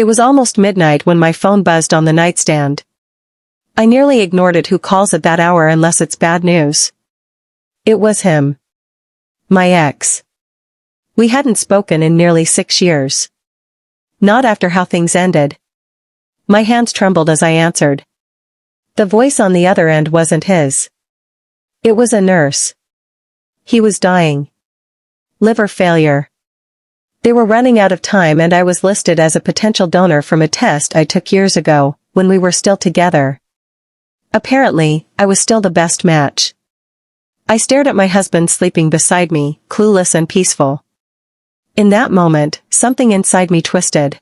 It was almost midnight when my phone buzzed on the nightstand. I nearly ignored it. Who calls at that hour unless it's bad news? It was him. My ex. We hadn't spoken in nearly 6 years. Not after how things ended. My hands trembled as I answered. The voice on the other end wasn't his. It was a nurse. He was dying. Liver failure. They were running out of time and I was listed as a potential donor from a test I took years ago, when we were still together. Apparently, I was still the best match. I stared at my husband sleeping beside me, clueless and peaceful. In that moment, something inside me twisted.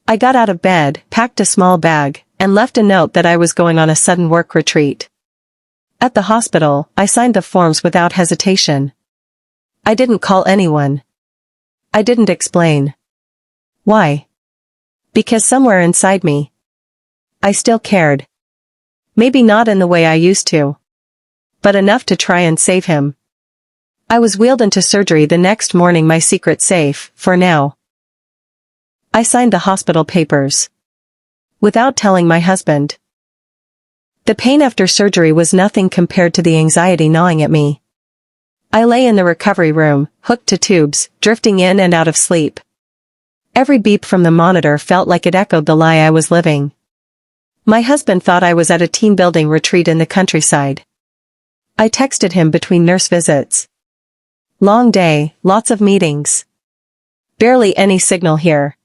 I got out of bed, packed a small bag, and left a note that I was going on a sudden work retreat. At the hospital, I signed the forms without hesitation. I didn't call anyone. I didn't explain. Why? Because somewhere inside me, I still cared. Maybe not in the way I used to, but enough to try and save him. I was wheeled into surgery the next morning, my secret safe, for now. I signed the hospital papers. Without telling my husband. The pain after surgery was nothing compared to the anxiety gnawing at me. I lay in the recovery room, hooked to tubes, drifting in and out of sleep. Every beep from the monitor felt like it echoed the lie I was living. My husband thought I was at a team-building retreat in the countryside. I texted him between nurse visits. Long day, lots of meetings. Barely any signal here.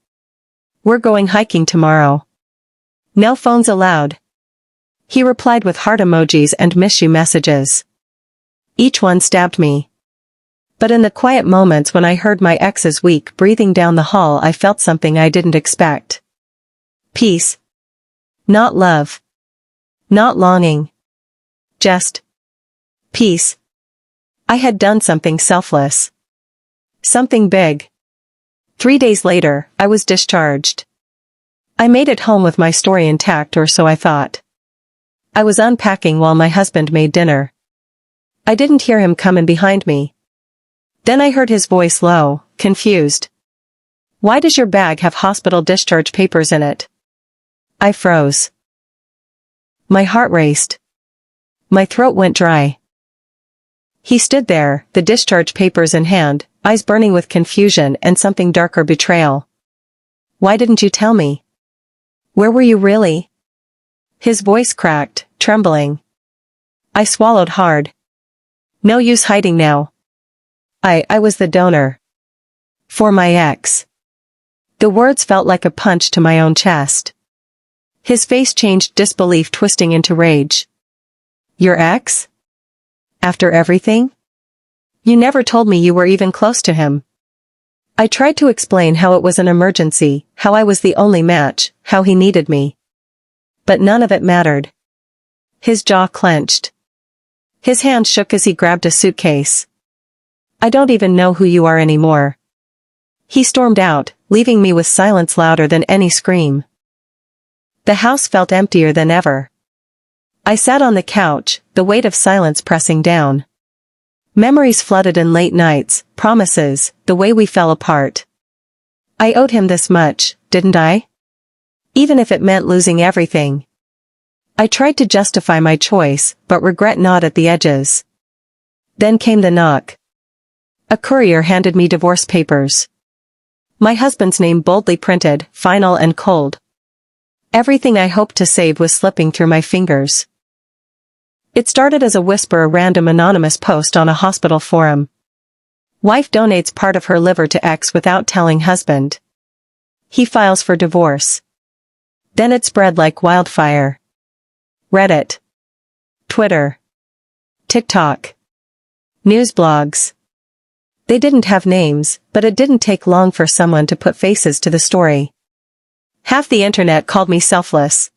We're going hiking tomorrow. No phones allowed. He replied with heart emojis and miss you messages. Each one stabbed me. But in the quiet moments when I heard my ex's weak breathing down the hall, I felt something I didn't expect. Peace. Not love. Not longing. Just peace. I had done something selfless. Something big. 3 days later, I was discharged. I made it home with my story intact, or so I thought. I was unpacking while my husband made dinner. I didn't hear him come in behind me. Then I heard his voice low, confused. Why does your bag have hospital discharge papers in it? I froze. My heart raced. My throat went dry. He stood there, the discharge papers in hand, eyes burning with confusion and something darker, betrayal. Why didn't you tell me? Where were you really? His voice cracked, trembling. I swallowed hard. No use hiding now. I was the donor. For my ex. The words felt like a punch to my own chest. His face changed, disbelief twisting into rage. Your ex? After everything? You never told me you were even close to him. I tried to explain how it was an emergency, how I was the only match, how he needed me. But none of it mattered. His jaw clenched. His hand shook as he grabbed a suitcase. I don't even know who you are anymore. He stormed out, leaving me with silence louder than any scream. The house felt emptier than ever. I sat on the couch, the weight of silence pressing down. Memories flooded in late nights, promises, the way we fell apart. I owed him this much, didn't I? Even if it meant losing everything. I tried to justify my choice, but regret gnawed at the edges. Then came the knock. A courier handed me divorce papers. My husband's name boldly printed, final and cold. Everything I hoped to save was slipping through my fingers. It started as a whisper, a random anonymous post on a hospital forum. Wife donates part of her liver to ex without telling husband. He files for divorce. Then it spread like wildfire. Reddit. Twitter. TikTok. News blogs. They didn't have names, but it didn't take long for someone to put faces to the story. Half the internet called me selfless.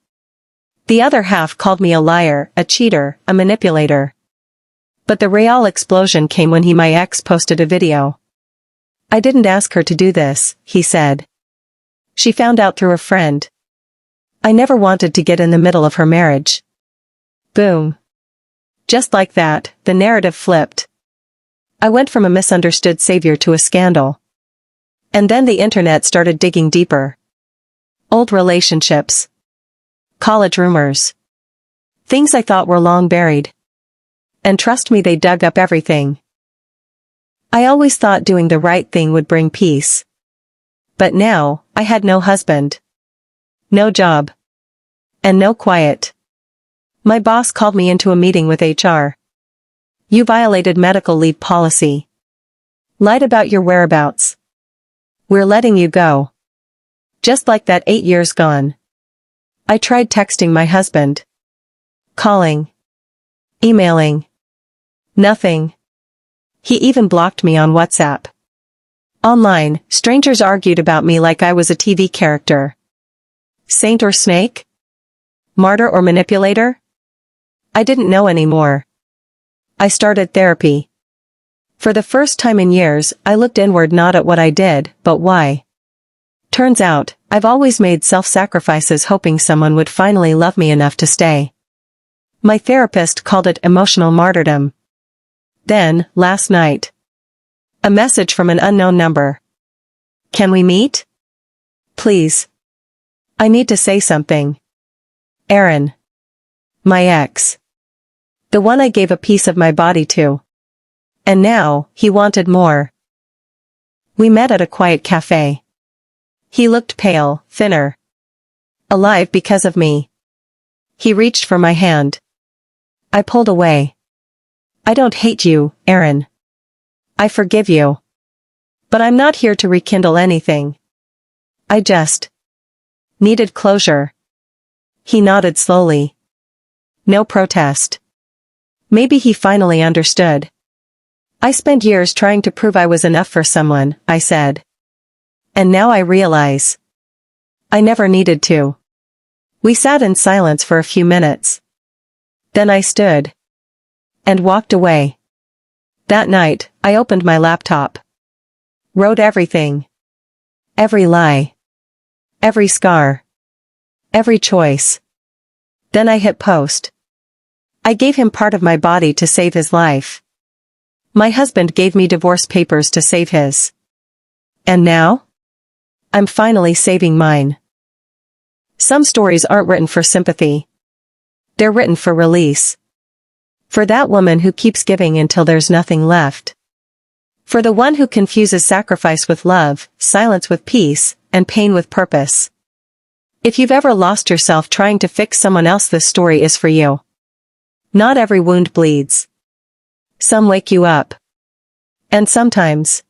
The other half called me a liar, a cheater, a manipulator. But the real explosion came when my ex posted a video. I didn't ask her to do this, he said. She found out through a friend. I never wanted to get in the middle of her marriage. Boom. Just like that, the narrative flipped. I went from a misunderstood savior to a scandal. And then the internet started digging deeper. Old relationships. College rumors. Things I thought were long buried. And trust me, they dug up everything. I always thought doing the right thing would bring peace. But now, I had no husband. No job. And no quiet. My boss called me into a meeting with HR. You violated medical leave policy. Lied about your whereabouts. We're letting you go. Just like that 8 years gone. I tried texting my husband. Calling. Emailing. Nothing. He even blocked me on WhatsApp. Online, strangers argued about me like I was a TV character. Saint or snake? Martyr or manipulator? I didn't know anymore. I started therapy. For the first time in years, I looked inward, not at what I did, but why. Turns out, I've always made self-sacrifices hoping someone would finally love me enough to stay. My therapist called it emotional martyrdom. Then, last night. A message from an unknown number. Can we meet? Please. I need to say something. Aaron. My ex. The one I gave a piece of my body to. And now, he wanted more. We met at a quiet cafe. He looked pale, thinner. Alive because of me. He reached for my hand. I pulled away. I don't hate you, Aaron. I forgive you. But I'm not here to rekindle anything. I just needed closure. He nodded slowly. No protest. Maybe he finally understood. I spent years trying to prove I was enough for someone, I said. And now I realize. I never needed to. We sat in silence for a few minutes. Then I stood. And walked away. That night, I opened my laptop. Wrote everything. Every lie. Every scar. Every choice. Then I hit post. I gave him part of my body to save his life. My husband gave me divorce papers to save his. And now? I'm finally saving mine. Some stories aren't written for sympathy. They're written for release. For that woman who keeps giving until there's nothing left. For the one who confuses sacrifice with love, silence with peace, and pain with purpose. If you've ever lost yourself trying to fix someone else, this story is for you. Not every wound bleeds. Some wake you up. And sometimes,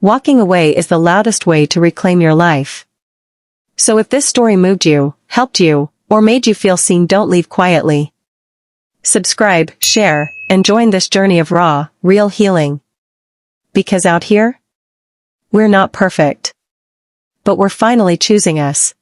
walking away is the loudest way to reclaim your life. So if this story moved you, helped you, or made you feel seen, don't leave quietly. Subscribe, share, and join this journey of raw, real healing. Because out here, we're not perfect. But we're finally choosing us.